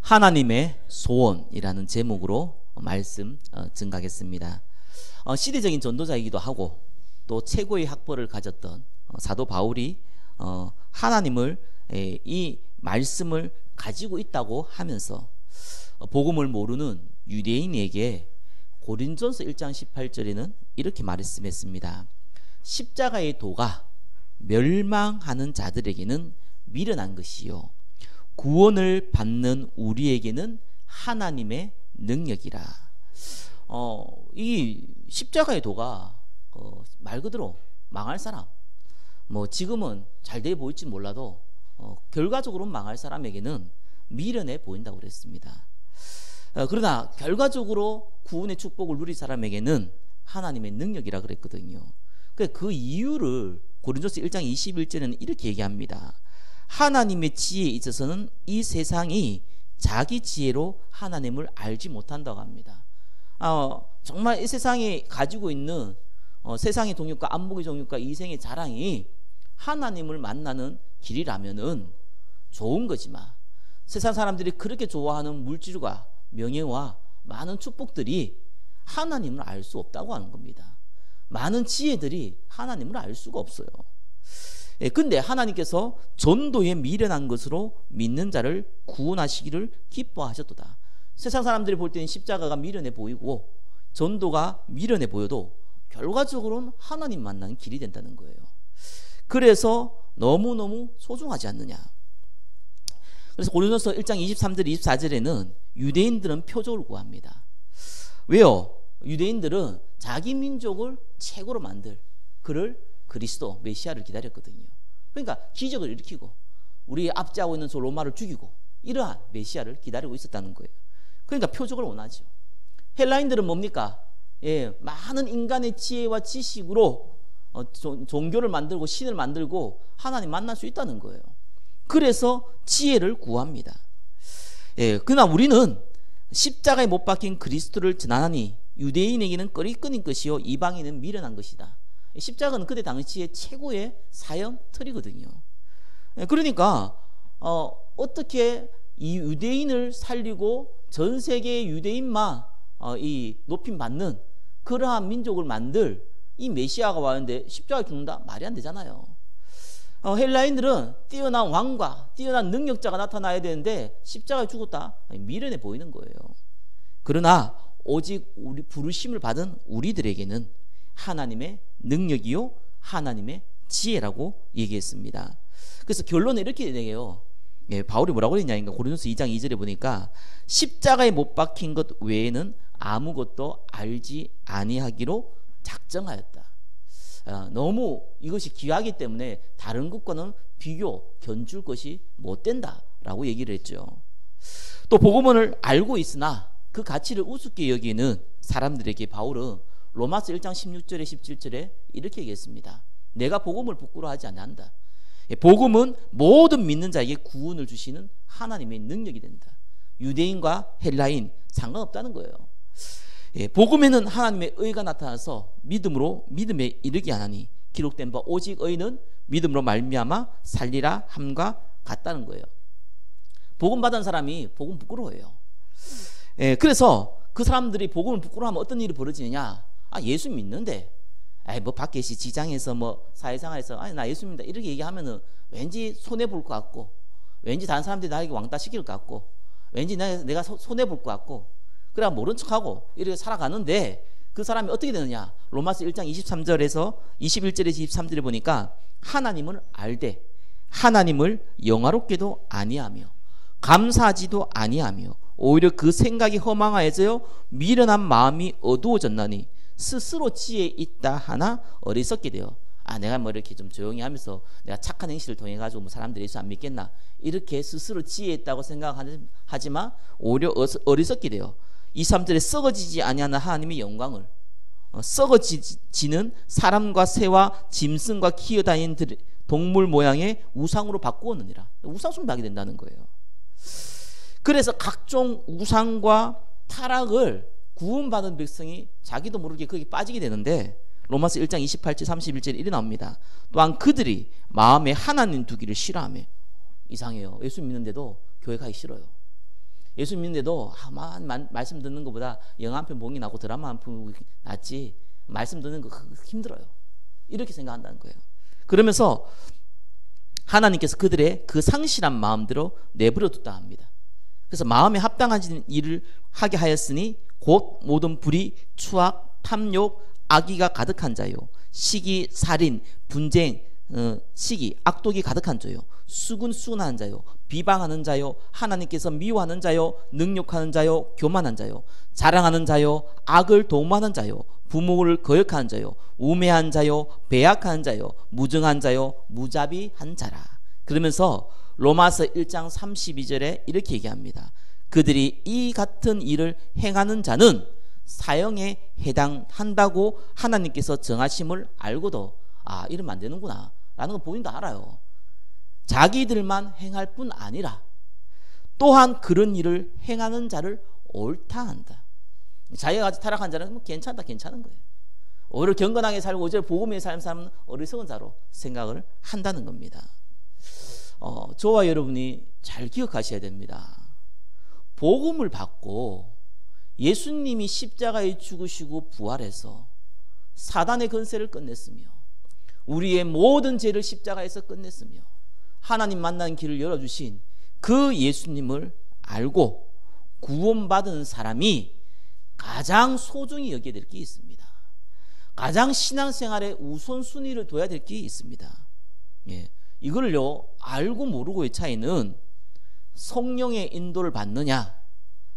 하나님의 소원이라는 제목으로 말씀 증가하겠습니다. 시대적인 전도자이기도 하고 또 최고의 학벌을 가졌던 사도 바울이 하나님을 이 말씀을 가지고 있다고 하면서 복음을 모르는 유대인에게 고린도전서 1장 18절에는 이렇게 말씀했습니다. 십자가의 도가 멸망하는 자들에게는 미련한 것이요 구원을 받는 우리에게는 하나님의 능력이라. 이 십자가의 도가 말 그대로 망할 사람, 지금은 잘 돼 보일지 몰라도 결과적으로 망할 사람에게는 미련해 보인다고 그랬습니다. 그러나 결과적으로 구원의 축복을 누릴 사람에게는 하나님의 능력이라 그랬거든요. 그 이유를 고린도서 1장 21절에는 이렇게 얘기합니다. 하나님의 지혜에 있어서는 이 세상이 자기 지혜로 하나님을 알지 못한다고 합니다. 정말 이 세상이 가지고 있는 세상의 동력과 안목의 정욕과 이생의 자랑이 하나님을 만나는 길이라면은 좋은 거지만 세상 사람들이 그렇게 좋아하는 물질과 명예와 많은 축복들이 하나님을 알 수 없다고 하는 겁니다. 많은 지혜들이 하나님을 알 수가 없어요. 근데 하나님께서 전도에 미련한 것으로 믿는 자를 구원하시기를 기뻐하셨도다. 세상 사람들이 볼 때는 십자가가 미련해 보이고 전도가 미련해 보여도 결과적으로는 하나님 만나는 길이 된다는 거예요. 그래서 너무너무 소중하지 않느냐. 그래서 고린도서 1장 23절 24절에는 유대인들은 표적을 구합니다. 왜요? 유대인들은 자기 민족을 최고로 만들 그를 그리스도 메시아를 기다렸거든요. 그러니까 기적을 일으키고 우리 압제하고 있는 저 로마를 죽이고 이러한 메시아를 기다리고 있었다는 거예요. 그러니까 표적을 원하죠. 헬라인들은 뭡니까? 많은 인간의 지혜와 지식으로 종교를 만들고 신을 만들고 하나님 만날 수 있다는 거예요. 그래서 지혜를 구합니다. 그러나 우리는 십자가에 못 박힌 그리스도를 전하니 유대인에게는 꺼리끄는 것이요 이방인은 미련한 것이다. 십자가는 그때 당시에 최고의 사형 틀이거든요. 그러니까 어떻게 이 유대인을 살리고 전 세계의 유대인만 이 높임 받는 그러한 민족을 만들 이 메시아가 왔는데 십자가에 죽는다? 말이 안 되잖아요. 헬라인들은 뛰어난 왕과 뛰어난 능력자가 나타나야 되는데 십자가에 죽었다? 미련해 보이는 거예요. 그러나 오직 우리 부르심을 받은 우리들에게는 하나님의 능력이요 하나님의 지혜라고 얘기했습니다. 그래서 결론은 이렇게 얘기해요. 바울이 뭐라고 했냐니까 고린도서 2장 2절에 보니까 십자가에 못 박힌 것 외에는 아무것도 알지 아니하기로 작정하였다. 너무 이것이 귀하기 때문에 다른 것과는 비교 견줄 것이 못 된다라고 얘기를 했죠. 또 복음을 알고 있으나 그 가치를 우습게 여기는 사람들에게 바울은 로마서 1장 16절에 17절에 이렇게 얘기했습니다. 내가 복음을 부끄러워하지 않는다. 복음은 모든 믿는 자에게 구원을 주시는 하나님의 능력이 된다. 유대인과 헬라인 상관없다는 거예요. 복음에는 하나님의 의가 나타나서 믿음에 이르게 하나니 기록된 바 오직 의는 믿음으로 말미암아 살리라 함과 같다는 거예요. 복음 받은 사람이 복음 부끄러워해요. 그래서 그 사람들이 복음을 부끄러워하면 어떤 일이 벌어지느냐? 예수 믿는데 밖에서 지장에서 사회생활에서 나 예수 믿는다 이렇게 얘기하면은 왠지 손해 볼 것 같고 왠지 다른 사람들이 나에게 왕따 시킬 것 같고 왠지 내가 손해 볼 것 같고 그래 모른 척하고 이렇게 살아가는데 그 사람이 어떻게 되느냐? 로마서 1장 23절에서 21절에서 23절에 보니까 하나님을 알되 하나님을 영화롭게도 아니하며 감사하지도 아니하며 오히려 그 생각이 허망하여져요 미련한 마음이 어두워졌나니 스스로 지혜 있다 하나 어리석게 되어 내가 이렇게 좀 조용히 하면서 내가 착한 행실을 통해 가지고 사람들이 예수 안 믿겠나 이렇게 스스로 지혜 있다고 생각하지만 오히려 어리석게 되어 23절에 썩어지지 아니하는 하나님의 영광을 썩어지는 사람과 새와 짐승과 기어다니는 동물 모양의 우상으로 바꾸었느니라. 우상 숭배하게 된다는 거예요. 그래서 각종 우상과 타락을 구원받은 백성이 자기도 모르게 거기에 빠지게 되는데 로마서 1장 28절 31절에 이래 나옵니다. 또한 그들이 마음에 하나님 두기를 싫어하며 이상해요. 예수 믿는데도 교회 가기 싫어요. 예수 믿는데도 말씀 듣는 것보다 영화 한 편 보기 나고 드라마 한 편 보기 낫지 말씀 듣는 거 힘들어요. 이렇게 생각한다는 거예요. 그러면서 하나님께서 그들의 그 상실한 마음대로 내버려 뒀다 합니다. 그래서 마음에 합당한 일을 하게 하였으니 곧 모든 불의, 추악, 탐욕, 악의가 가득한 자요, 시기, 살인, 분쟁, 시기, 악독이 가득한 자요, 수군수군하는 자요, 비방하는 자요, 하나님께서 미워하는 자요, 능욕하는 자요, 교만한 자요, 자랑하는 자요, 악을 도모하는 자요, 부모를 거역하는 자요, 우매한 자요, 배약한 자요, 무정한 자요, 무자비한 자라. 그러면서 로마서 1장 32절에 이렇게 얘기합니다. 그들이 이 같은 일을 행하는 자는 사형에 해당한다고 하나님께서 정하심을 알고도 이러면 안 되는구나 라는 걸 본인도 알아요. 자기들만 행할 뿐 아니라 또한 그런 일을 행하는 자를 옳다 한다. 자기가 아주 타락한 자는 괜찮다, 괜찮은 거예요. 오히려 경건하게 살고 오히려 복음의 삶 사는 어리석은 자로 생각을 한다는 겁니다. 저와 여러분이 잘 기억하셔야 됩니다. 복음을 받고 예수님이 십자가에 죽으시고 부활해서 사단의 권세를 끝냈으며 우리의 모든 죄를 십자가에서 끝냈으며 하나님 만나는 길을 열어주신 그 예수님을 알고 구원받은 사람이 가장 소중히 여겨야 될 게 있습니다. 가장 신앙생활에 우선순위를 둬야 될 게 있습니다. 이걸요, 알고 모르고의 차이는 성령의 인도를 받느냐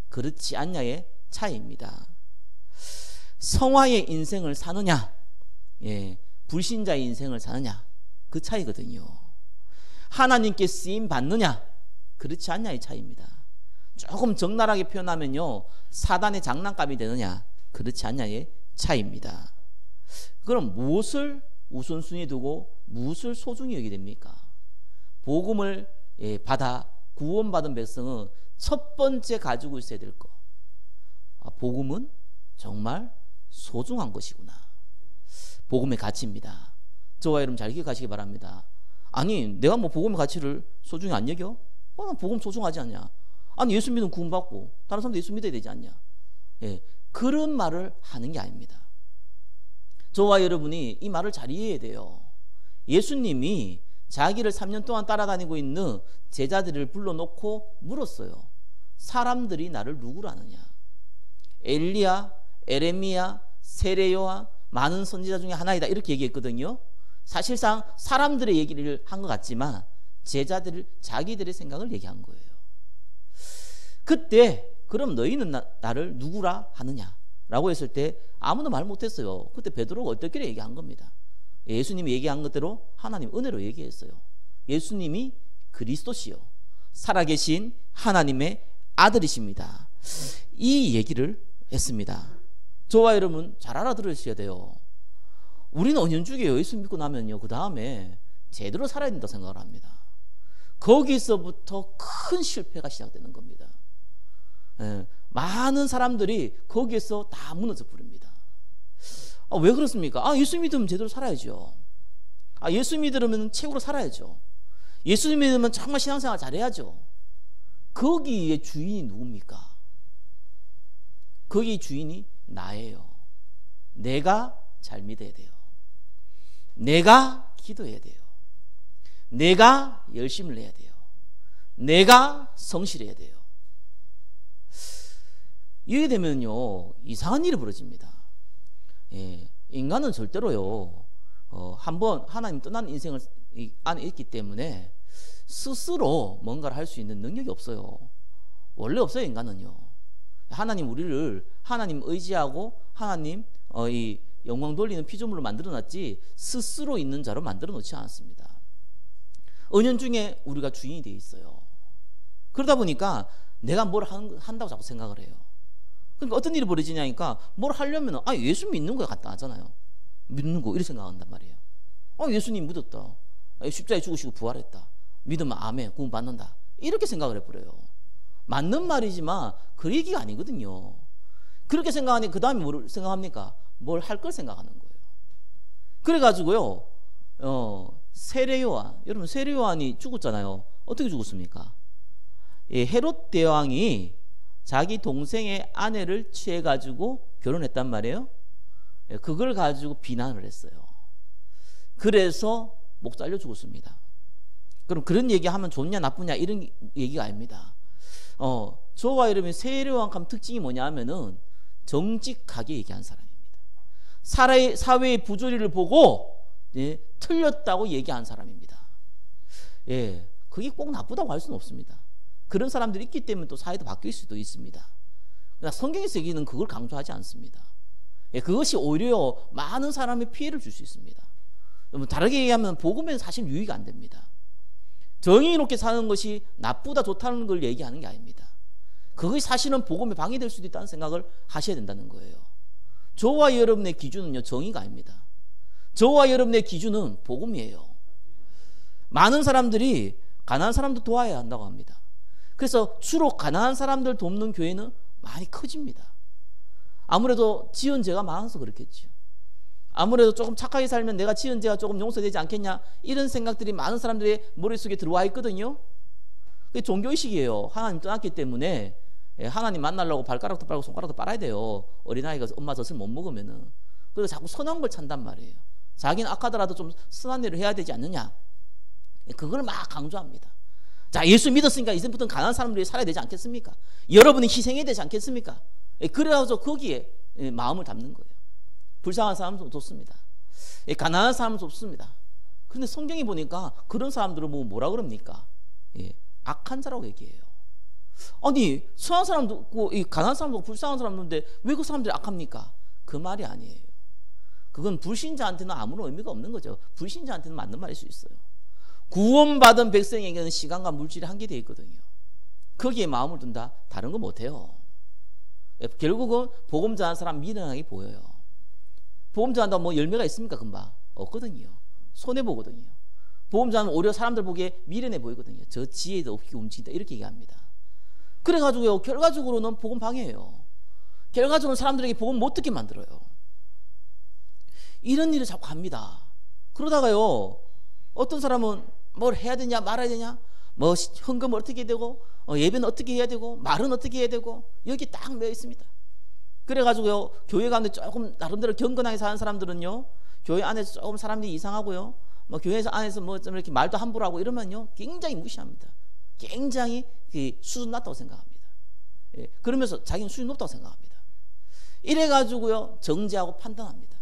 그렇지 않냐의 차이입니다. 성화의 인생을 사느냐 불신자의 인생을 사느냐 그 차이거든요. 하나님께 쓰임 받느냐 그렇지 않냐의 차이입니다. 조금 적나라하게 표현하면요, 사단의 장난감이 되느냐 그렇지 않냐의 차이입니다. 그럼 무엇을 우선순위에 두고 무엇을 소중히 여기게 됩니까? 복음을 받아 구원받은 백성은 첫 번째 가지고 있어야 될 것, 복음은 정말 소중한 것이구나. 복음의 가치입니다. 저와 여러분 잘 기억하시기 바랍니다. 아니 내가 뭐 복음의 가치를 소중히 안 여겨? 복음 소중하지 않냐? 아니 예수 믿으면 구원받고 다른 사람도 예수 믿어야 되지 않냐? 그런 말을 하는 게 아닙니다. 저와 여러분이 이 말을 잘 이해해야 돼요. 예수님이 자기를 3년 동안 따라다니고 있는 제자들을 불러놓고 물었어요. 사람들이 나를 누구로 아느냐? 엘리야, 에레미야, 세례요한, 많은 선지자 중에 하나이다 이렇게 얘기했거든요. 사실상 사람들의 얘기를 한 것 같지만 자기들의 생각을 얘기한 거예요. 그때 그럼 너희는 나를 누구라 하느냐? 라고 했을 때 아무도 말 못했어요. 그때 베드로가 어떻게 얘기한 겁니다. 예수님이 얘기한 것대로 하나님 은혜로 얘기했어요. 예수님이 그리스도시요 살아계신 하나님의 아들이십니다. 이 얘기를 했습니다. 저와 여러분 잘 알아들으셔야 돼요. 우리는 은연중에 예수 믿고 나면요, 그 다음에 제대로 살아야 된다고 생각을 합니다. 거기서부터 큰 실패가 시작되는 겁니다. 많은 사람들이 거기에서 다 무너져 버립니다. 왜 그렇습니까? 예수 믿으면 제대로 살아야죠. 예수 믿으면 최고로 살아야죠. 예수 믿으면 정말 신앙생활 잘해야죠. 거기에 주인이 누굽니까? 거기에 주인이 나예요. 내가 잘 믿어야 돼요. 내가 기도해야 돼요. 내가 열심을 내야 돼요. 내가 성실해야 돼요. 이렇게 되면요, 이상한 일이 벌어집니다. 인간은 절대로요, 한번 하나님 떠난 인생을 안에 있기 때문에 스스로 뭔가를 할 수 있는 능력이 없어요. 원래 없어요, 인간은요. 하나님 의지하고 하나님 이 영광 돌리는 피조물로 만들어놨지 스스로 있는 자로 만들어 놓지 않았습니다. 은연중에 우리가 주인이 되어 있어요. 그러다 보니까 내가 뭘 한다고 자꾸 생각을 해요. 그러니까 어떤 일이 벌어지냐니까 뭘 하려면 예수 믿는 거에 간단하잖아요. 믿는 거 이렇게 생각한단 말이에요. 예수님 믿었다. 십자가에 죽으시고 부활했다. 믿으면 아멘 구원 받는다. 이렇게 생각을 해버려요. 맞는 말이지만 그 얘기가 아니거든요. 그렇게 생각하니 그 다음에 뭘 생각합니까? 뭘 할 걸 생각하는 거예요. 그래가지고요, 세례요한, 여러분 세례요한이 죽었잖아요. 어떻게 죽었습니까? 헤롯 대왕이 자기 동생의 아내를 취해가지고 결혼했단 말이에요. 그걸 가지고 비난을 했어요. 그래서 목 잘려 죽었습니다. 그럼 그런 얘기하면 좋냐 나쁘냐 이런 얘기가 아닙니다. 저와 여러분의 세례요한감 특징이 뭐냐 하면은 정직하게 얘기한 사람입니다. 사회의 부조리를 보고 틀렸다고 얘기한 사람입니다. 그게 꼭 나쁘다고 할 수는 없습니다. 그런 사람들이 있기 때문에 또 사회도 바뀔 수도 있습니다. 그러나 성경에서 얘기는 그걸 강조하지 않습니다. 그것이 오히려 많은 사람의 피해를 줄 수 있습니다. 다르게 얘기하면 복음에는 사실 유의가 안 됩니다. 정의롭게 사는 것이 나쁘다 좋다는 걸 얘기하는 게 아닙니다. 그것이 사실은 복음에 방해될 수도 있다는 생각을 하셔야 된다는 거예요. 저와 여러분의 기준은요, 정의가 아닙니다. 저와 여러분의 기준은 복음이에요. 많은 사람들이 가난한 사람도 도와야 한다고 합니다. 그래서 주로 가난한 사람들 돕는 교회는 많이 커집니다. 아무래도 지은 죄가 많아서 그렇겠죠. 아무래도 조금 착하게 살면 내가 지은 죄가 조금 용서되지 않겠냐, 이런 생각들이 많은 사람들의 머릿속에 들어와 있거든요. 그게 종교의식이에요. 하나님 떠났기 때문에 하나님 만나려고 발가락도 빨고 손가락도 빨아야 돼요. 어린아이가 엄마 젖을 못 먹으면은. 그래서 자꾸 선한 걸 찬단 말이에요. 자기는 악하더라도 좀 선한 일을 해야 되지 않느냐, 그걸 막 강조합니다. 자, 예수 믿었으니까 이제부터는 가난한 사람들이 살아야 되지 않겠습니까? 여러분이 희생해야 되지 않겠습니까? 그래서 거기에 마음을 담는 거예요. 불쌍한 사람은 좋습니다. 가난한 사람은 좋습니다. 그런데 성경이 보니까 그런 사람들을 뭐라 그럽니까? 악한 자라고 얘기해요. 아니, 선한 사람도 없고 가난한 사람도 없고 불쌍한 사람도 없는데 왜 그 사람들이 악합니까? 그 말이 아니에요. 그건 불신자한테는 아무런 의미가 없는 거죠. 불신자한테는 맞는 말일 수 있어요. 구원받은 백성에게는 시간과 물질이 한계되어 있거든요. 거기에 마음을 둔다? 다른 거 못해요. 결국은 복음 전하는 사람 미련하게 보여요. 복음 전한다고 뭐 열매가 있습니까? 금방 없거든요. 손해보거든요. 복음 전하면 오히려 사람들 보기에 미련해 보이거든요. 저 지혜도 없게 움직인다, 이렇게 얘기합니다. 그래가지고요, 결과적으로는 복음 방해예요. 결과적으로 사람들에게 복음 못 듣게 만들어요. 이런 일을 자꾸 합니다. 그러다가요, 어떤 사람은 뭘 해야 되냐 말아야 되냐, 뭐 헌금을 어떻게 해야 되고, 예배는 어떻게 해야 되고, 말은 어떻게 해야 되고, 여기 딱 매여 있습니다. 그래가지고요, 교회 가운데 조금 나름대로 경건하게 사는 사람들은요, 교회 안에서 조금 사람들이 이상하고요, 뭐 교회에서 안에서 뭐 좀 이렇게 말도 함부로 하고 이러면요, 굉장히 무시합니다. 굉장히 수준 낮다고 생각합니다. 그러면서 자기는 수준 높다고 생각합니다. 이래가지고요, 정죄하고 판단합니다.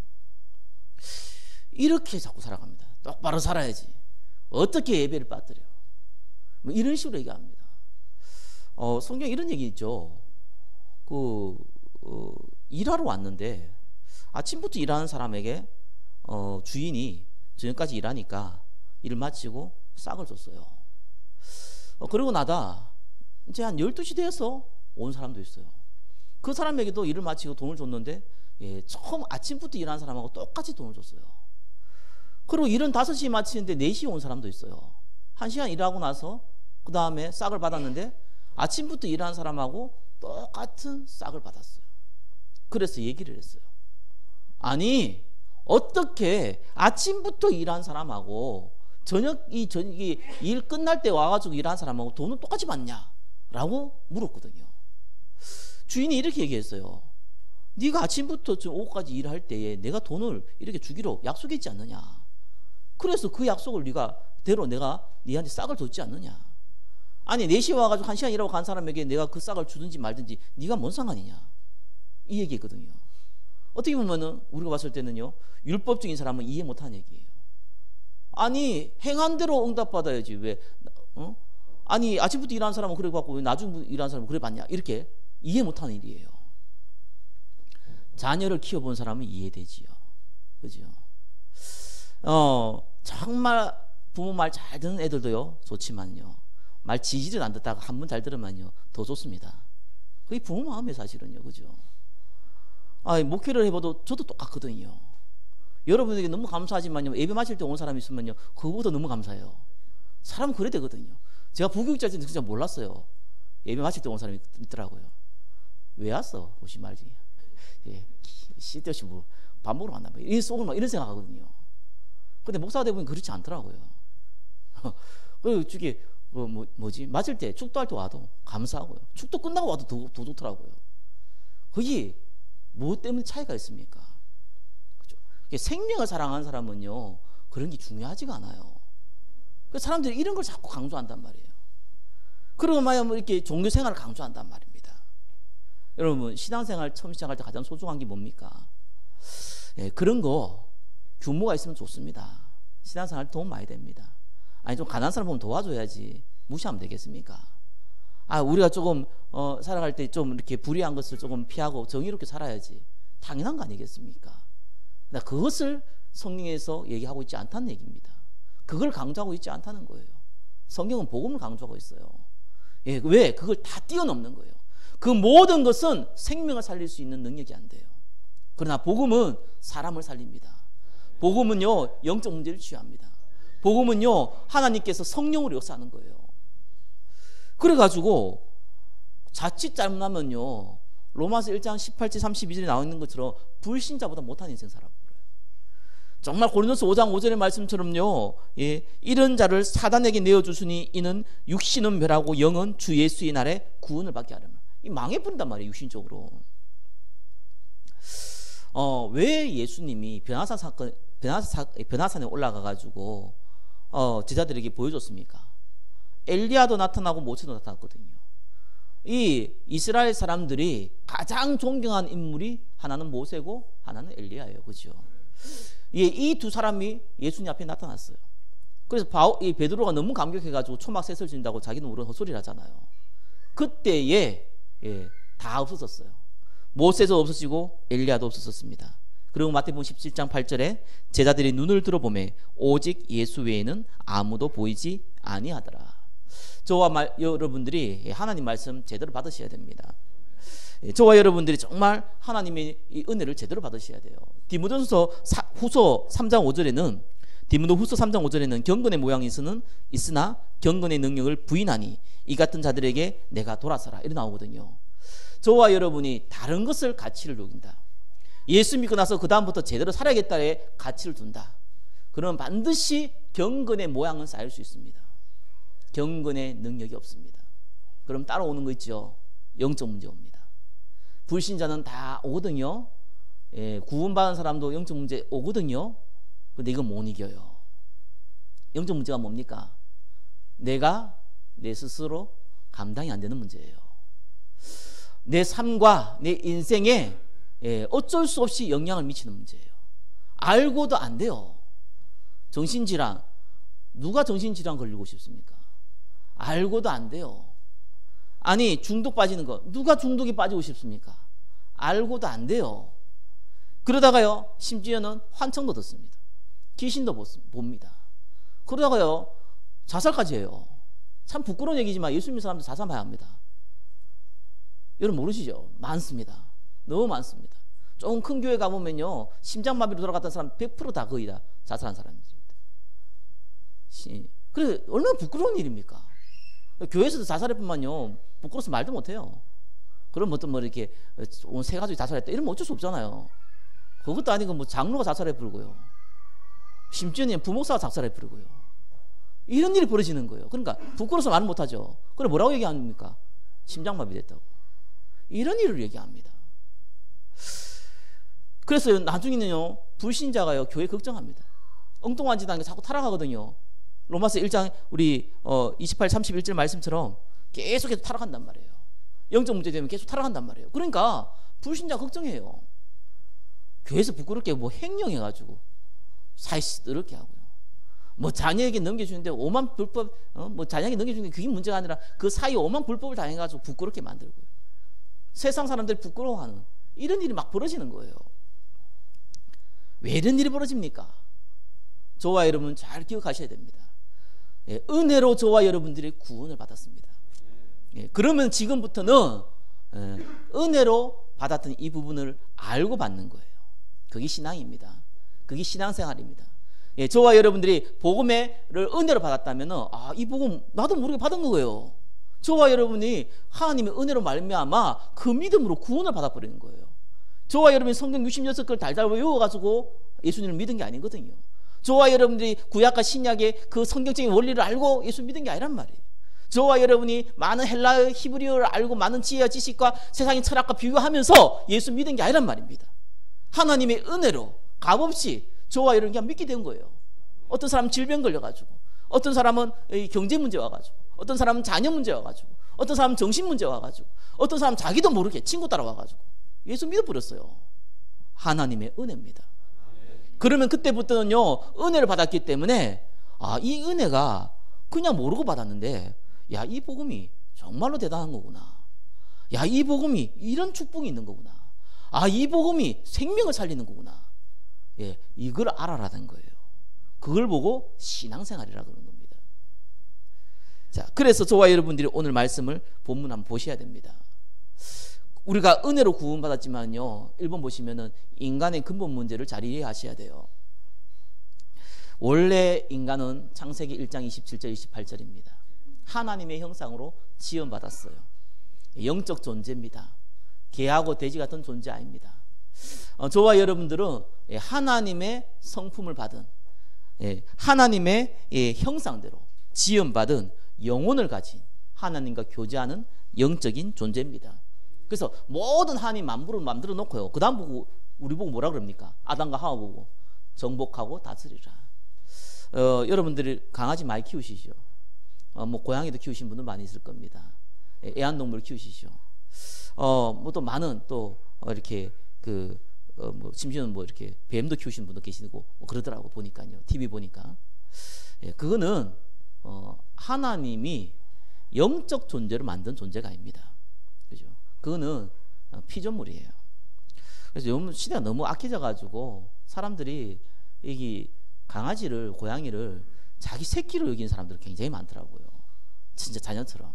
이렇게 자꾸 살아갑니다. 똑바로 살아야지. 어떻게 예배를 빠뜨려? 뭐 이런 식으로 얘기합니다. 성경에 이런 얘기 있죠. 일하러 왔는데 아침부터 일하는 사람에게 주인이 저녁까지 일하니까 일을 마치고 싹을 줬어요. 그러고 나다 이제 한 12시 되어서 온 사람도 있어요. 그 사람에게도 일을 마치고 돈을 줬는데 처음 아침부터 일하는 사람하고 똑같이 돈을 줬어요. 그리고 일은 5시에 마치는데 4시에 온 사람도 있어요. 1시간 일하고 나서 그 다음에 싹을 받았는데 아침부터 일하는 사람하고 똑같은 싹을 받았어요. 그래서 얘기를 했어요. 아니, 어떻게 아침부터 일한 사람하고 저녁이 일 끝날 때 와가지고 일한 사람하고 돈은 똑같이 받냐? 라고 물었거든요. 주인이 이렇게 얘기했어요. 네가 아침부터 오후까지 일할 때에 내가 돈을 이렇게 주기로 약속했지 않느냐? 그래서 그 약속을 내가 네한테 싹을 줬지 않느냐? 아니, 4시에 와가지고 1시간 일하고 간 사람에게 내가 그 싹을 주든지 말든지 네가 뭔 상관이냐? 이 얘기거든요. 어떻게 보면은 우리가 봤을 때는요, 율법적인 사람은 이해 못하는 얘기예요. 아니, 행한 대로 응답받아야지 왜? 아니, 아침부터 일하는 사람은 그래 받고 왜 나중에 일하는 사람은 그래 받냐? 이렇게 이해 못하는 일이에요. 자녀를 키워본 사람은 이해되지요. 그죠? 정말 부모 말 잘 듣는 애들도요, 좋지만요, 말 지지를 안 듣다가 한 번 잘 들으면요, 더 좋습니다. 그게 부모 마음이에요, 사실은요. 그죠? 목회를 해봐도 저도 똑같거든요. 여러분에게 너무 감사하지만요, 예배 마칠 때 온 사람이 있으면요, 그거보다 너무 감사해요. 사람은 그래 되거든요. 제가 부교육자 때는 진짜 몰랐어요. 예배 마칠 때 온 사람이 있더라고요. 왜 왔어? 오지 말지. 쓸데없이 뭐 밥 먹으러 왔나 봐. 이런 생각하거든요. 근데 목사가 되보니 그렇지 않더라고요. 그리고 저기 뭐지? 맞을 때, 축도할 때 와도 감사하고요. 축도 끝나고 와도 더 좋더라고요. 그게 뭐 때문에 차이가 있습니까? 그죠? 생명을 사랑하는 사람은요, 그런 게 중요하지가 않아요. 그 사람들이 이런 걸 자꾸 강조한단 말이에요. 그러고 말이야, 이렇게 종교 생활을 강조한단 말입니다. 여러분, 신앙생활 처음 시작할 때 가장 소중한 게 뭡니까? 그런 거 규모가 있으면 좋습니다. 신앙생활 도움 많이 됩니다. 아니, 좀 가난한 사람 보면 도와줘야지 무시하면 되겠습니까? 우리가 조금 살아갈 때 좀 이렇게 불의한 것을 조금 피하고 정의롭게 살아야지, 당연한 거 아니겠습니까? 그것을 성경에서 얘기하고 있지 않다는 얘기입니다. 그걸 강조하고 있지 않다는 거예요. 성경은 복음을 강조하고 있어요. 왜? 그걸 다 뛰어넘는 거예요. 그 모든 것은 생명을 살릴 수 있는 능력이 안 돼요. 그러나 복음은 사람을 살립니다. 복음은요, 영적 문제를 취합니다. 복음은요, 하나님께서 성령으로 역사하는 거예요. 그래가지고 자칫 잘못하면요, 로마서 1장 18절 32절에 나와 있는 것처럼 불신자보다 못한 인생 살아버려요. 정말 고린도서 5장 5절의 말씀처럼요, 이런 자를 사단에게 내어주시니 이는 육신은 멸하고 영은 주 예수의 날에 구원을 받게 하려면, 망해버린단 말이에요, 육신적으로. 왜 예수님이 변화산에 올라가가지고 제자들에게 보여줬습니까? 엘리야도 나타나고 모세도 나타났거든요. 이 이스라엘 사람들이 가장 존경한 인물이 하나는 모세고 하나는 엘리야예요. 그렇죠? 이 두 사람이 예수님 앞에 나타났어요. 그래서 이 베드로가 너무 감격해가지고 초막 셋을 진다고 자기는 우리 헛소리를 하잖아요. 그때에 다 없어졌어요. 모세도 없어지고 엘리야도 없어졌습니다. 그리고 마태복음 17장 8절에 제자들이 눈을 들어보매 오직 예수 외에는 아무도 보이지 아니하더라. 저와 여러분들이 하나님 말씀 제대로 받으셔야 됩니다. 저와 여러분들이 정말 하나님의 이 은혜를 제대로 받으셔야 돼요. 디모데후서 3장 5절에는 경건의 모양이 있으나 경건의 능력을 부인하니 이 같은 자들에게 내가 돌아서라, 이렇게 나오거든요. 저와 여러분이 다른 것을 가치를 여긴다, 예수 믿고 나서 그 다음부터 제대로 살아야겠다에 가치를 둔다, 그러면 반드시 경건의 모양은 쌓일 수 있습니다. 경건의 능력이 없습니다. 그럼 따라오는 거 있죠. 영적 문제 옵니다. 불신자는 다 오거든요. 구원받은 사람도 영적 문제 오거든요. 근데 이건 못 이겨요. 영적 문제가 뭡니까? 내가 내 스스로 감당이 안 되는 문제예요. 내 삶과 내 인생에 어쩔 수 없이 영향을 미치는 문제예요. 알고도 안 돼요. 정신질환, 누가 정신질환 걸리고 싶습니까? 알고도 안 돼요. 아니, 중독 빠지는 거, 누가 중독에 빠지고 싶습니까? 알고도 안 돼요. 그러다가요, 심지어는 환청도 듣습니다. 귀신도 봅니다. 그러다가요, 자살까지 해요. 참 부끄러운 얘기지만 예수 믿는 사람들 자살해야 합니다. 여러분 모르시죠? 많습니다. 너무 많습니다. 조금 큰 교회 가보면요, 심장마비로 돌아갔던 사람 100% 다 거의 다 자살한 사람입니다. 그래서 얼마나 부끄러운 일입니까? 교회에서도 자살할 뿐만요, 부끄러워서 말도 못해요. 그럼 뭐 이렇게 세 가족이 자살했다 이러면 어쩔 수 없잖아요. 그것도 아니고 뭐 장로가 자살해 버리고요, 심지어는 부목사가 자살해 버리고요, 이런 일이 벌어지는 거예요. 그러니까 부끄러워서 말 못하죠. 그래 뭐라고 얘기합니까? 심장마비 됐다고. 이런 일을 얘기합니다. 그래서 나중에는요, 불신자가요, 교회 걱정합니다. 엉뚱한 짓 하는 게 자꾸 타락하거든요. 로마서 1장 우리 28, 31절 말씀처럼 계속해서 타락한단 말이에요. 영적 문제 되면 계속 타락한단 말이에요. 그러니까 불신자 걱정해요. 교회에서 부끄럽게 뭐 횡령해가지고 사이시더럽게 하고요, 뭐 자녀에게 넘겨주는데 오만 불법, 뭐 자녀에게 넘겨주는 게 그게 문제가 아니라 그 사이에 오만 불법을 당해가지고 부끄럽게 만들고요, 세상 사람들이 부끄러워하는 이런 일이 막 벌어지는 거예요. 왜 이런 일이 벌어집니까? 저와 여러분 잘 기억하셔야 됩니다. 은혜로 저와 여러분들이 구원을 받았습니다. 그러면 지금부터는 은혜로 받았던 이 부분을 알고 받는 거예요. 그게 신앙입니다. 그게 신앙생활입니다. 저와 여러분들이 복음을 은혜로 받았다면 이 복음 나도 모르게 받은 거예요. 저와 여러분이 하나님의 은혜로 말미암아 그 믿음으로 구원을 받아버리는 거예요. 저와 여러분이 성경 66걸 달달 외워가지고 예수님을 믿은 게 아니거든요. 저와 여러분들이 구약과 신약의 그 성경적인 원리를 알고 예수 믿은 게 아니란 말이에요. 저와 여러분이 많은 헬라어 히브리어를 알고 많은 지혜와 지식과 세상의 철학과 비교하면서 예수 믿은 게 아니란 말입니다. 하나님의 은혜로 값없이 저와 여러분이 그냥 믿게 된 거예요. 어떤 사람은 질병 걸려가지고, 어떤 사람은 경제 문제 와가지고, 어떤 사람은 자녀 문제 와가지고, 어떤 사람은 정신 문제 와가지고, 어떤 사람은 자기도 모르게 친구 따라와가지고 예수 믿어버렸어요. 하나님의 은혜입니다. 그러면 그때부터는요, 은혜를 받았기 때문에 이 은혜가 그냥 모르고 받았는데, 야, 이 복음이 정말로 대단한 거구나. 야, 이 복음이 이런 축복이 있는 거구나. 이 복음이 생명을 살리는 거구나. 예, 이걸 알아라는 거예요. 그걸 보고 신앙생활이라 그러는 겁니다. 자, 그래서 저와 여러분들이 오늘 말씀을 본문 한번 보셔야 됩니다. 우리가 은혜로 구원받았지만요, 1번 보시면은 인간의 근본 문제를 잘 이해하셔야 돼요. 원래 인간은 창세기 1장 27절 28절입니다. 하나님의 형상으로 지음받았어요. 영적 존재입니다. 개하고 돼지 같은 존재 아닙니다. 저와 여러분들은 하나님의 성품을 받은, 하나님의 형상대로 지음받은 영혼을 가진 하나님과 교제하는 영적인 존재입니다. 그래서 모든 하나님 만물을 만들어 놓고요, 그 다음 보고 우리 보고 뭐라 그럽니까? 아담과 하와 보고 정복하고 다스리라. 여러분들이 강아지 많이 키우시죠? 뭐 고양이도 키우신 분들 많이 있을 겁니다. 애완동물 키우시죠? 뭐 또 많은 또 이렇게 뭐 심지어는 뭐 이렇게 뱀도 키우시는 분도 계시고 뭐 그러더라고 보니까요. TV 보니까. 그거는 하나님이 영적 존재로 만든 존재가 아닙니다. 그죠? 그거는 피조물이에요. 그래서 요즘 시대가 너무 악해져 가지고 사람들이 이 강아지를, 고양이를 자기 새끼로 여기는 사람들이 굉장히 많더라고요. 진짜 자녀처럼.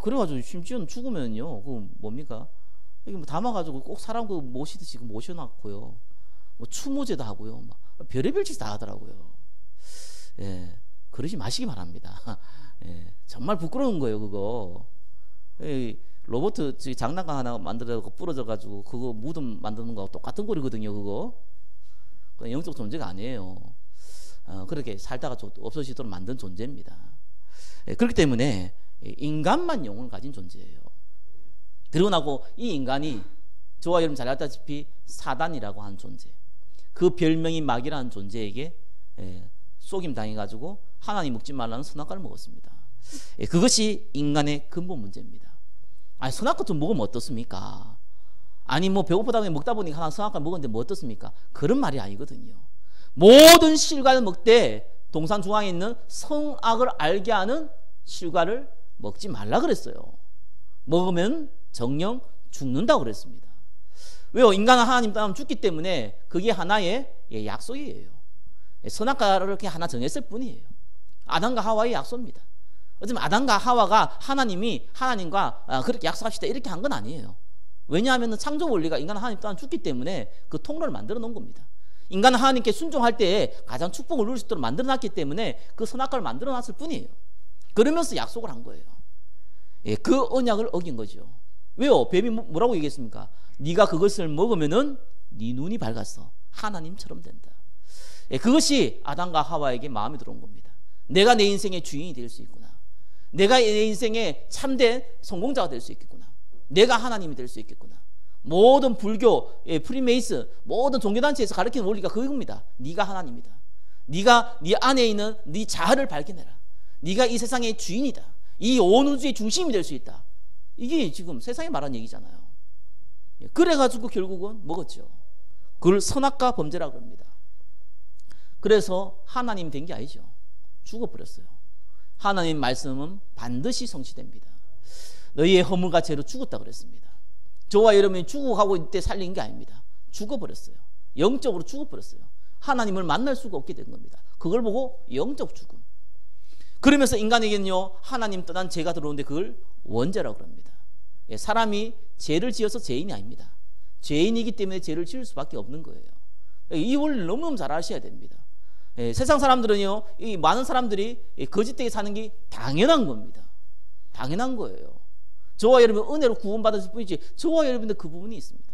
그래가지고 심지어는 죽으면요, 그 뭡니까? 이게 뭐 담아가지고 꼭 사람 그 모시듯이 모셔놨고요. 뭐 추모제도 하고요. 막 별의별 짓 다 하더라고요. 예, 그러지 마시기 바랍니다. 예, 정말 부끄러운 거예요, 그거. 로봇 장난감 하나 만들어서 부러져가지고 그거 무덤 만드는 거하고 똑같은 꼴이거든요, 그거. 그건 영적 존재가 아니에요. 그렇게 살다가 없어지도록 만든 존재입니다. 예, 그렇기 때문에 인간만 영혼을 가진 존재예요. 그러고 나고 이 인간이 저와 여러분 잘 알다시피 사단이라고 하는 존재, 그 별명이 마귀라는 존재에게 속임 당해가지고 하나님 먹지 말라는 선악과를 먹었습니다. 그것이 인간의 근본 문제입니다. 아니, 선악과 좀 먹으면 어떻습니까? 아니 뭐 배고프다 보니 먹다 보니까 하나 선악과 먹었는데 뭐 어떻습니까? 그런 말이 아니거든요. 모든 실과를 먹되 동산 중앙에 있는 선악을 알게 하는 실과를 먹지 말라 그랬어요. 먹으면 정령 죽는다고 그랬습니다. 왜요? 인간은 하나님 따르면 죽기 때문에 그게 하나의 약속이에요. 선악과를 이렇게 하나 정했을 뿐이에요. 아담과 하와의 약속입니다. 어쩌면 아담과 하와가 하나님과 그렇게 약속합시다 이렇게 한 건 아니에요. 왜냐하면 창조 원리가 인간은 하나님 따르면 죽기 때문에 그 통로를 만들어 놓은 겁니다. 인간은 하나님께 순종할 때 가장 축복을 누릴 수 있도록 만들어 놨기 때문에 그 선악과를 만들어 놨을 뿐이에요. 그러면서 약속을 한 거예요. 그 언약을 어긴 거죠. 왜요? 뱀이 뭐라고 얘기했습니까? 네가 그것을 먹으면은 네 눈이 밝아서 하나님처럼 된다. 그것이 아담과 하와에게 마음에 들어온 겁니다. 내가 내 인생의 주인이 될 수 있구나. 내가 내 인생의 참된 성공자가 될 수 있겠구나. 내가 하나님이 될 수 있겠구나. 모든 불교, 프리메이슨, 모든 종교단체에서 가르치는 원리가 그겁니다. 네가 하나님이다. 네가 네 안에 있는 네 자아를 발견해라. 네가 이 세상의 주인이다. 이 온 우주의 중심이 될 수 있다. 이게 지금 세상에 말한 얘기잖아요. 그래가지고 결국은 먹었죠. 그걸 선악과 범죄라고 합니다. 그래서 하나님 된 게 아니죠. 죽어버렸어요. 하나님 말씀은 반드시 성취됩니다. 너희의 허물과 죄로 죽었다 그랬습니다. 저와 여러분이 죽어가고 있을 때 살린 게 아닙니다. 죽어버렸어요. 영적으로 죽어버렸어요. 하나님을 만날 수가 없게 된 겁니다. 그걸 보고 영적 죽음. 그러면서 인간에게는요, 하나님 떠난 죄가 들어오는데 그걸 원죄라고 합니다. 사람이 죄를 지어서 죄인이 아닙니다. 죄인이기 때문에 죄를 지을 수밖에 없는 거예요. 이 원리를 너무너무 잘 아셔야 됩니다. 세상 사람들은요, 이 많은 사람들이 거짓되게 사는 게 당연한 겁니다. 당연한 거예요. 저와 여러분 은혜로 구원받았을 뿐이지 저와 여러분들 그 부분이 있습니다.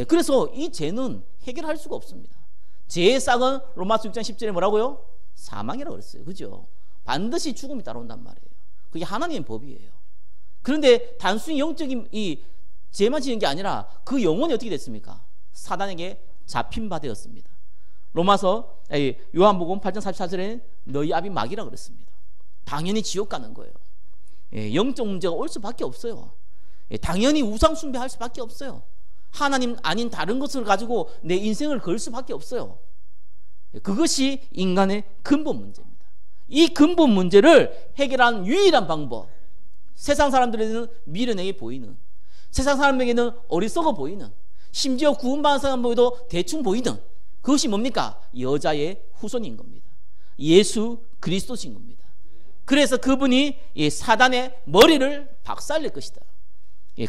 그래서 이 죄는 해결할 수가 없습니다. 죄의 싹은 로마서 6장 10절에 뭐라고요? 사망이라고 그랬어요. 그죠? 반드시 죽음이 따라온단 말이에요. 그게 하나님의 법이에요. 그런데 단순히 영적인 이 죄만 지는 게 아니라 그 영혼이 어떻게 됐습니까? 사단에게 잡힌 바 되었습니다. 로마서 요한복음 8장 44절에는 너희 아비 마귀라 그랬습니다. 당연히 지옥 가는 거예요. 영적 문제가 올 수밖에 없어요. 당연히 우상 숭배할 수밖에 없어요. 하나님 아닌 다른 것을 가지고 내 인생을 걸 수밖에 없어요. 그것이 인간의 근본 문제입니다. 이 근본 문제를 해결하는 유일한 방법, 세상 사람들에게는 미련하게 보이는, 세상 사람에게는 어리석어 보이는, 심지어 구원받은 사람보다도 대충 보이는 그것이 뭡니까? 여자의 후손인 겁니다. 예수 그리스도신 겁니다. 그래서 그분이 이 사단의 머리를 박살낼 것이다.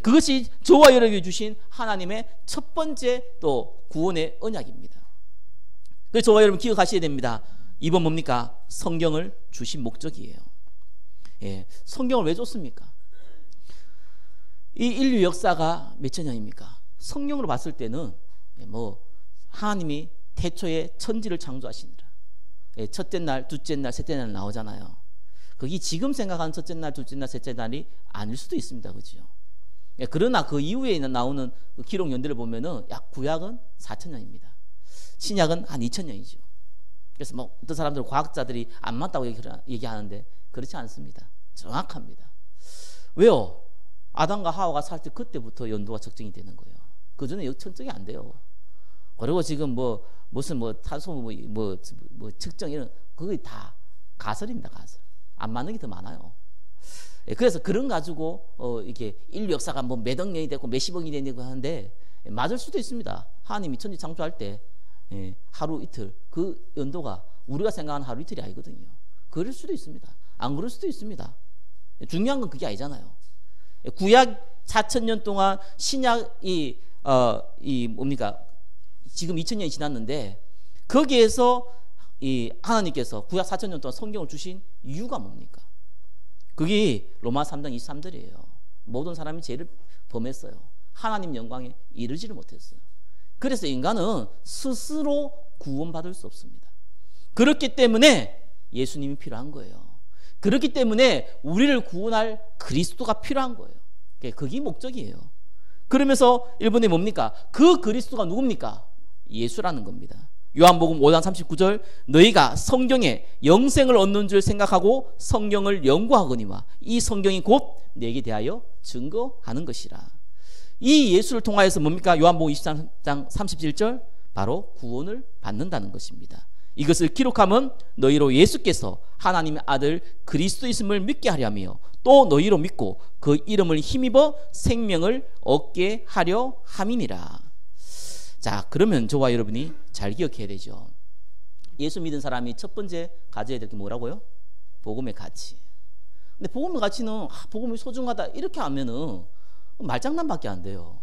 그것이 저와 여러분에게 주신 하나님의 첫 번째 또 구원의 언약입니다. 그래서 저와 여러분 기억하셔야 됩니다. 이번 뭡니까? 성경을 주신 목적이에요. 성경을 왜 줬습니까? 이 인류 역사가 몇천 년입니까? 성경으로 봤을 때는 뭐 하나님이 태초에 천지를 창조하시니라. 첫째 날, 둘째 날, 셋째 날 나오잖아요. 그게 지금 생각하는 첫째 날, 둘째 날, 셋째 날이 아닐 수도 있습니다. 그죠? 그러나 그 이후에 나오는 그 기록 연대를 보면은 약 구약은 4,000년입니다. 신약은 한 2,000년이죠. 그래서 뭐 어떤 사람들은 과학자들이 안 맞다고 얘기하는데 그렇지 않습니다. 정확합니다. 왜요? 아담과 하와가 살 때 그때부터 연도가 측정이 되는 거예요. 그 전에 측정이 안 돼요. 그리고 지금 무슨 탄소 측정 이런 그게 다 가설입니다. 가설. 안 맞는 게 더 많아요. 그래서 그런 가지고 이게 인류 역사가 뭐 몇억 년이 되고 몇십억이 되고 하는데 맞을 수도 있습니다. 하나님이 천지 창조할 때 하루 이틀 그 연도가 우리가 생각하는 하루 이틀이 아니거든요. 그럴 수도 있습니다. 안 그럴 수도 있습니다. 중요한 건 그게 아니잖아요. 구약 4,000년 동안 신약이 뭡니까? 지금 2,000년이 지났는데 거기에서 이 하나님께서 구약 4,000년 동안 성경을 주신 이유가 뭡니까? 그게 로마 3장 23절이에요. 모든 사람이 죄를 범했어요. 하나님 영광에 이르지를 못했어요. 그래서 인간은 스스로 구원받을 수 없습니다. 그렇기 때문에 예수님이 필요한 거예요. 그렇기 때문에 우리를 구원할 그리스도가 필요한 거예요. 그게 목적이에요. 그러면서 1번에 뭡니까? 그 그리스도가 누굽니까? 예수라는 겁니다. 요한복음 5장 39절 너희가 성경에 영생을 얻는 줄 생각하고 성경을 연구하거니와 이 성경이 곧 내게 대하여 증거하는 것이라. 이 예수를 통하여서 뭡니까? 요한복음 23장 37절 바로 구원을 받는다는 것입니다. 이것을 기록하면 너희로 예수께서 하나님의 아들 그리스도이심을 믿게 하려며 또 너희로 믿고 그 이름을 힘입어 생명을 얻게 하려 함이니라. 자, 그러면 저와 여러분이 잘 기억해야 되죠. 예수 믿은 사람이 첫 번째 가져야 될 게 뭐라고요? 복음의 가치. 근데 복음의 가치는 복음이 소중하다 이렇게 하면은 말장난밖에 안 돼요.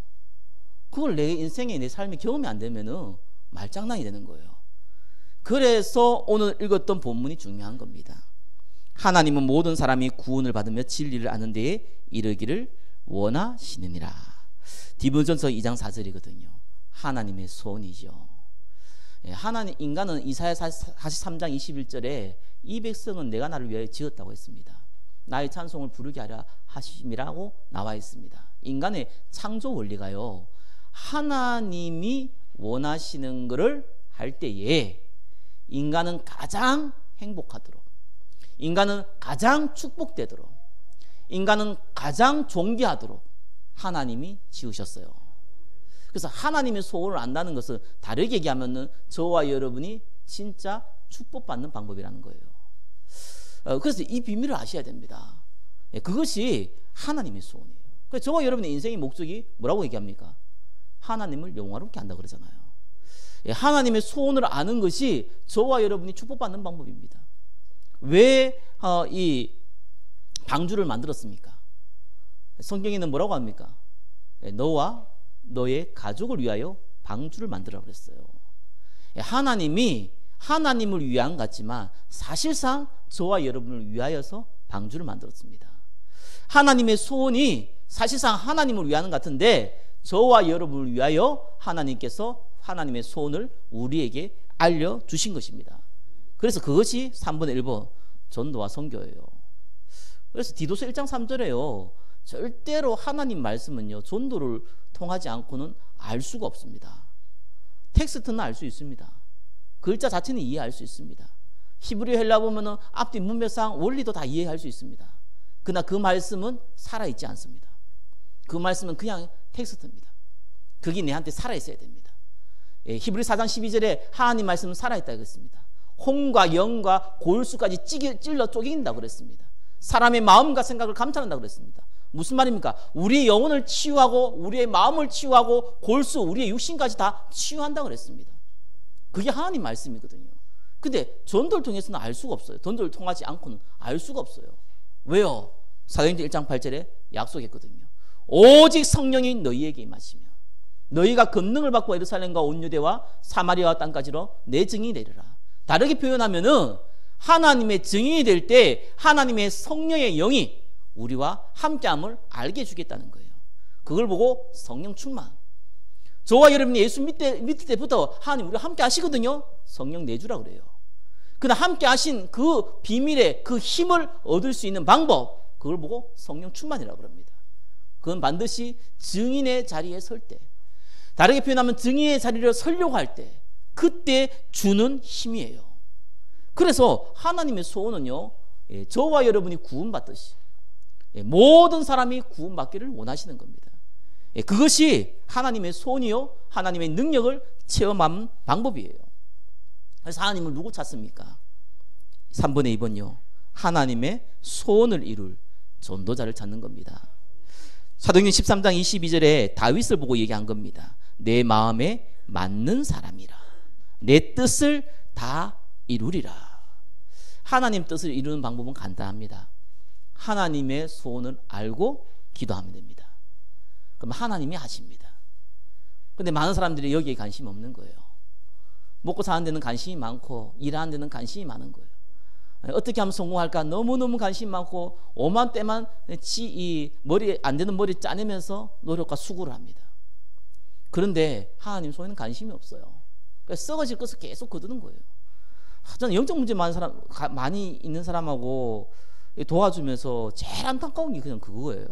그걸 내 인생에 내 삶에 경험이 안 되면은 말장난이 되는 거예요. 그래서 오늘 읽었던 본문이 중요한 겁니다. 하나님은 모든 사람이 구원을 받으며 진리를 아는 데에 이르기를 원하시느니라. 디모전서 2장 4절이거든요. 하나님의 소원이죠. 하나님 인간은 이사야 43장 21절에 이 백성은 내가 나를 위하여 지었다고 했습니다. 나의 찬송을 부르게 하려 하심이라고 나와 있습니다. 인간의 창조 원리가요. 하나님이 원하시는 것을 할 때에 인간은 가장 행복하도록, 인간은 가장 축복되도록, 인간은 가장 존귀하도록 하나님이 지으셨어요. 그래서 하나님의 소원을 안다는 것은 다르게 얘기하면은 저와 여러분이 진짜 축복받는 방법이라는 거예요. 그래서 이 비밀을 아셔야 됩니다. 그것이 하나님의 소원이에요. 그래서 저와 여러분의 인생의 목적이 뭐라고 얘기합니까? 하나님을 영화롭게 한다 그러잖아요. 하나님의 소원을 아는 것이 저와 여러분이 축복받는 방법입니다. 왜 이 방주를 만들었습니까? 성경에는 뭐라고 합니까? 너와 너의 가족을 위하여 방주를 만들어 그랬어요. 하나님이 하나님을 위한 것 같지만 사실상 저와 여러분을 위하여서 방주를 만들었습니다. 하나님의 소원이 사실상 하나님을 위하는 것 같은데 저와 여러분을 위하여 하나님께서 하나님의 소원을 우리에게 알려주신 것입니다. 그래서 그것이 3분의 1번 전도와 선교예요. 그래서 디도서 1장 3절에요. 절대로 하나님 말씀은요, 전도를 통하지 않고는 알 수가 없습니다. 텍스트는 알 수 있습니다. 글자 자체는 이해할 수 있습니다. 히브리 헬라 보면은 앞뒤 문맥상 원리도 다 이해할 수 있습니다. 그러나 그 말씀은 살아있지 않습니다. 그 말씀은 그냥 텍스트입니다. 그게 내한테 살아있어야 됩니다. 예, 히브리 4장 12절에 하나님 말씀은 살아있다 그랬습니다. 혼과 영과 골수까지 찔러 쪼갠다고 그랬습니다. 사람의 마음과 생각을 감찰한다고 그랬습니다. 무슨 말입니까? 우리의 영혼을 치유하고 우리의 마음을 치유하고 골수, 우리의 육신까지 다 치유한다고 그랬습니다. 그게 하나님 말씀이거든요. 근데 전도를 통해서는 알 수가 없어요. 전도를 통하지 않고는 알 수가 없어요. 왜요? 사도행전 1장 8절에 약속했거든요. 오직 성령이 너희에게 임하시며 너희가 권능을 받고 예루살렘과 온 유대와 사마리아와 땅까지로 내 증인이 되리라. 다르게 표현하면은 하나님의 증인이 될 때 하나님의 성령의 영이 우리와 함께함을 알게 해주겠다는 거예요. 그걸 보고 성령 충만. 저와 여러분이 예수 믿을 때부터 하나님 우리와 함께 하시거든요. 성령 내주라 그래요. 그러나 함께 하신 그 비밀의 그 힘을 얻을 수 있는 방법, 그걸 보고 성령 충만이라고 합니다. 그건 반드시 증인의 자리에 설 때, 다르게 표현하면 증인의 자리를 서려고 할 때, 그때 주는 힘이에요. 그래서 하나님의 소원은요, 저와 여러분이 구원받듯이 모든 사람이 구원받기를 원하시는 겁니다. 그것이 하나님의 소원이요, 하나님의 능력을 체험하는 방법이에요. 그래서 하나님을 누구 찾습니까? 3번의 2번요. 하나님의 소원을 이룰 전도자를 찾는 겁니다. 사도행전 13장 22절에 다윗을 보고 얘기한 겁니다. 내 마음에 맞는 사람이라. 내 뜻을 다 이루리라. 하나님 뜻을 이루는 방법은 간단합니다. 하나님의 소원을 알고 기도하면 됩니다. 그럼 하나님이 하십니다. 근데 많은 사람들이 여기에 관심이 없는 거예요. 먹고 사는 데는 관심이 많고 일하는 데는 관심이 많은 거예요. 어떻게 하면 성공할까 너무너무 관심이 많고 오만 때만 이 머리 안 되는 머리 짜내면서 노력과 수고를 합니다. 그런데 하나님 소원에는 관심이 없어요. 그래서 썩어질 것을 계속 거두는 거예요. 저는 영적 문제 많이 있는 사람하고 도와주면서 제일 안타까운 게 그냥 그거예요.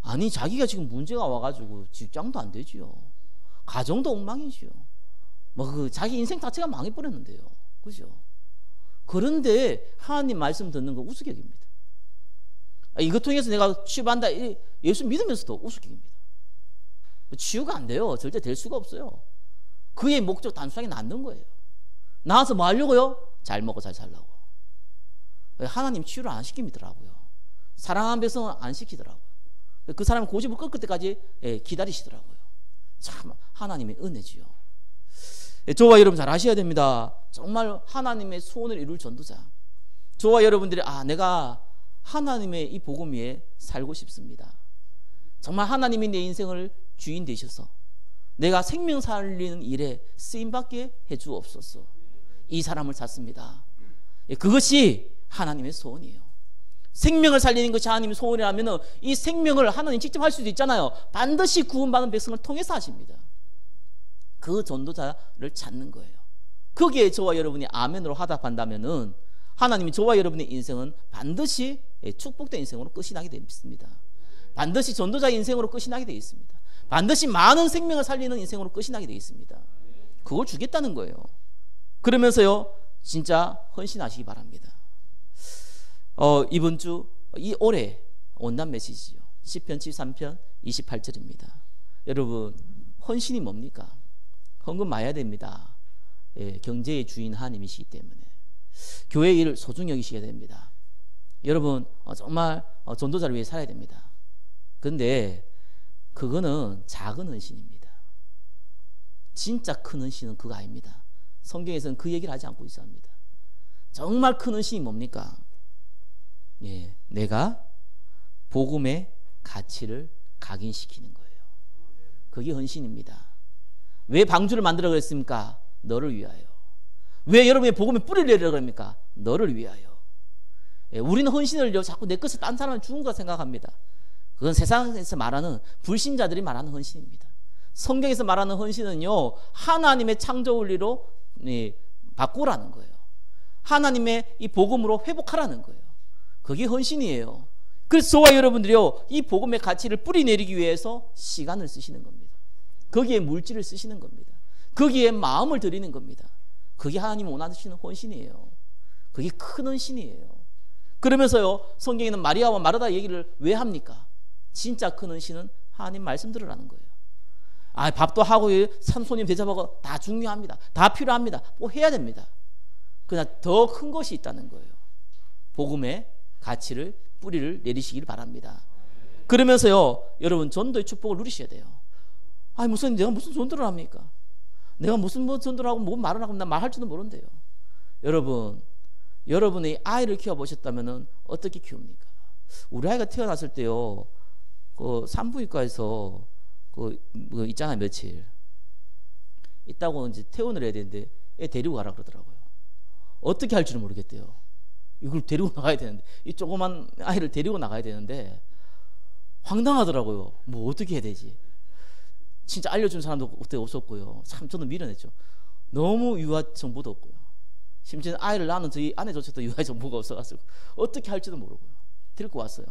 아니 자기가 지금 문제가 와가지고 직장도 안 되지요. 가정도 엉망이지요. 뭐 그 자기 인생 자체가 망해버렸는데요. 그죠? 그런데 하나님 말씀 듣는 거 우스격입니다. 이거 통해서 내가 치유받는다 예수 믿으면서도 우스격입니다. 치유가 안 돼요. 절대 될 수가 없어요. 그의 목적 단순하게 낳는 거예요. 나와서 뭐 하려고요? 잘 먹고 잘 살라고. 하나님 치유를 안 시키더라고요. 사랑하는 백성은 안 시키더라고요. 그 사람이 고집을 꺾을 때까지 기다리시더라고요. 참 하나님의 은혜지요. 저와 여러분 잘 아셔야 됩니다. 정말 하나님의 소원을 이룰 전도자. 저와 여러분들이 내가 하나님의 이 복음 위에 살고 싶습니다. 정말 하나님이 내 인생을 주인 되셔서 내가 생명 살리는 일에 쓰임받게 해주옵소서. 이 사람을 찾습니다. 그것이 하나님의 소원이에요. 생명을 살리는 것이 하나님의 소원이라면 이 생명을 하나님 직접 할 수도 있잖아요. 반드시 구원받은 백성을 통해서 하십니다. 그 전도자를 찾는 거예요. 거기에 저와 여러분이 아멘으로 화답한다면은 하나님이 저와 여러분의 인생은 반드시 축복된 인생으로 끝이 나게 되어 있습니다. 반드시 전도자의 인생으로 끝이 나게 되어 있습니다. 반드시 많은 생명을 살리는 인생으로 끝이 나게 되어 있습니다. 그걸 주겠다는 거예요. 그러면서요 진짜 헌신하시기 바랍니다. 이번 주 이 올해 원단 메시지요. 시편 73편 28절입니다. 여러분 헌신이 뭡니까? 헌금 많이 됩니다. 경제의 주인 하나님이시기 때문에 교회 일을 소중히 여기셔야 됩니다. 여러분 정말 전도자를 위해 살아야 됩니다. 그런데 그거는 작은 헌신입니다. 진짜 큰 헌신은 그거 아닙니다. 성경에서는 그 얘기를 하지 않고 있어 합니다. 정말 큰 헌신이 뭡니까? 내가 복음의 가치를 각인시키는 거예요. 그게 헌신입니다. 왜 방주를 만들어 그랬습니까? 너를 위하여. 왜 여러분의 복음의 뿌리를 내리라고 합니까? 너를 위하여. 우리는 헌신을요 자꾸 내 것을 딴 사람을 주는 거 생각합니다. 그건 세상에서 말하는 불신자들이 말하는 헌신입니다. 성경에서 말하는 헌신은요 하나님의 창조 원리로 바꾸라는 거예요. 하나님의 이 복음으로 회복하라는 거예요. 그게 헌신이에요. 그래서 저와 여러분들이요, 이 복음의 가치를 뿌리내리기 위해서 시간을 쓰시는 겁니다. 거기에 물질을 쓰시는 겁니다. 거기에 마음을 들이는 겁니다. 그게 하나님 원하시는 헌신이에요. 그게 큰 헌신이에요. 그러면서요, 성경에는 마리아와 마르다 얘기를 왜 합니까? 진짜 큰 헌신은 하나님 말씀 들으라는 거예요. 밥도 하고 손님 대접하고 다 중요합니다. 다 필요합니다. 뭐 해야 됩니다. 그러나 더 큰 것이 있다는 거예요. 복음의 가치를 뿌리를 내리시길 바랍니다. 그러면서요, 여러분 전도의 축복을 누리셔야 돼요. 내가 무슨 전도를 합니까? 내가 무슨 전도를 하고 뭐 말을 하고 나 말할 줄도 모른대요. 여러분, 여러분의 아이를 키워보셨다면 어떻게 키웁니까? 우리 아이가 태어났을 때요, 그 산부인과에서 있잖아요, 며칠 있다고 이제 퇴원을 해야 되는데 애 데리고 가라 그러더라고요. 어떻게 할지는 모르겠대요. 이걸 데리고 나가야 되는데, 이 조그만 아이를 데리고 나가야 되는데 황당하더라고요. 뭐 어떻게 해야 되지? 진짜 알려준 사람도 그때 없었고요. 참 저는 미련했죠. 너무 유아 정보도 없고요. 심지어 아이를 낳는 저희 아내조차도 유아 정보가 없어가지고 어떻게 할지도 모르고요. 데리고 왔어요.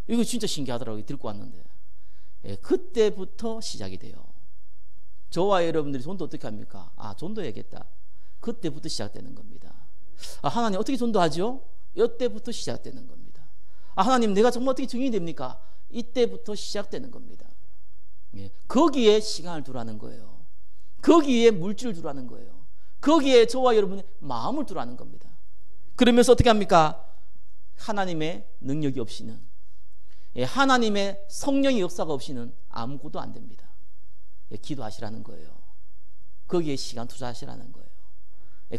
이거 진짜 신기하더라고요. 데리고 왔는데, 그때부터 시작이 돼요. 저와 여러분들이 전도 어떻게 합니까? 전도해야겠다. 그때부터 시작되는 겁니다. 하나님 어떻게 전도하죠? 이때부터 시작되는 겁니다. 하나님 내가 정말 어떻게 증인이 됩니까? 이때부터 시작되는 겁니다. 거기에 시간을 두라는 거예요. 거기에 물질을 두라는 거예요. 거기에 저와 여러분의 마음을 두라는 겁니다. 그러면서 어떻게 합니까? 하나님의 능력이 없이는, 하나님의 성령의 역사가 없이는 아무것도 안 됩니다. 기도하시라는 거예요. 거기에 시간 투자하시라는 거예요.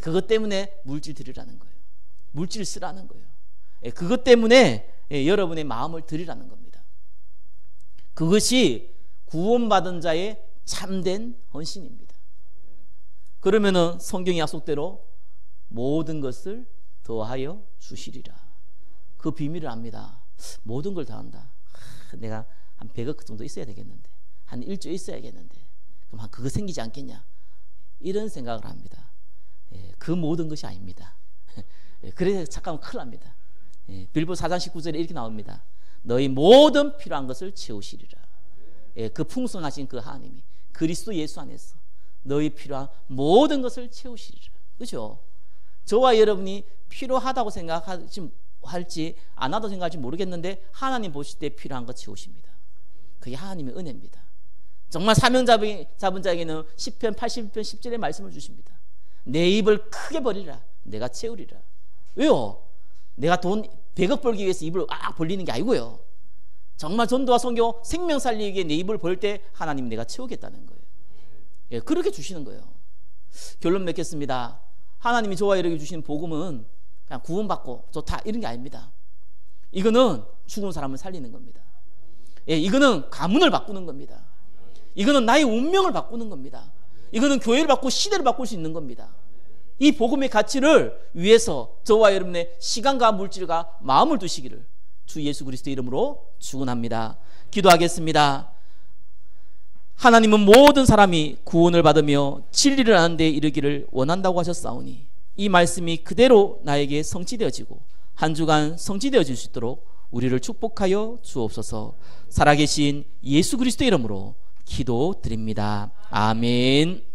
그것 때문에 물질 드리라는 거예요. 물질 쓰라는 거예요. 그것 때문에 여러분의 마음을 드리라는 겁니다. 그것이 구원받은 자의 참된 헌신입니다. 그러면은 성경의 약속대로 모든 것을 더하여 주시리라. 그 비밀을 압니다. 모든 걸 다 한다. 내가 한 100억 정도 있어야 되겠는데, 한 1조 있어야겠는데, 그럼 그거 생기지 않겠냐, 이런 생각을 합니다. 그 모든 것이 아닙니다. 그래서 잠깐만 큰일 납니다. 빌보 4장 19절에 이렇게 나옵니다. 너희 모든 필요한 것을 채우시리라. 그 풍성하신 그 하나님이 그리스도 예수 안에서 너희 필요한 모든 것을 채우시리라. 그렇죠? 저와 여러분이 필요하다고 생각할지 안 하다고 생각할지 모르겠는데, 하나님 보실 때 필요한 것 채우십니다. 그게 하나님의 은혜입니다. 정말 사명 잡은 자에게는 시편 80편 10절의 말씀을 주십니다. 내 입을 크게 벌이라. 내가 채우리라. 왜요? 내가 돈 100억 벌기 위해서 입을 벌리는 게 아니고요. 정말 전도와 선교, 생명 살리기 위해 내 입을 벌 때 하나님 내가 채우겠다는 거예요. 그렇게 주시는 거예요. 결론 맺겠습니다. 하나님이 저와 여러분에게 주시는 복음은 그냥 구원받고 좋다 이런 게 아닙니다. 이거는 죽은 사람을 살리는 겁니다. 이거는 가문을 바꾸는 겁니다. 이거는 나의 운명을 바꾸는 겁니다. 이거는 교회를 바꾸고 시대를 바꿀 수 있는 겁니다. 이 복음의 가치를 위해서 저와 여러분의 시간과 물질과 마음을 두시기를 주 예수 그리스도 이름으로 축원합니다. 기도하겠습니다. 하나님은 모든 사람이 구원을 받으며 진리를 아는 데 이르기를 원한다고 하셨사오니, 이 말씀이 그대로 나에게 성취되어지고 한 주간 성취되어질 수 있도록 우리를 축복하여 주옵소서. 살아계신 예수 그리스도 이름으로 기도드립니다. 아멘.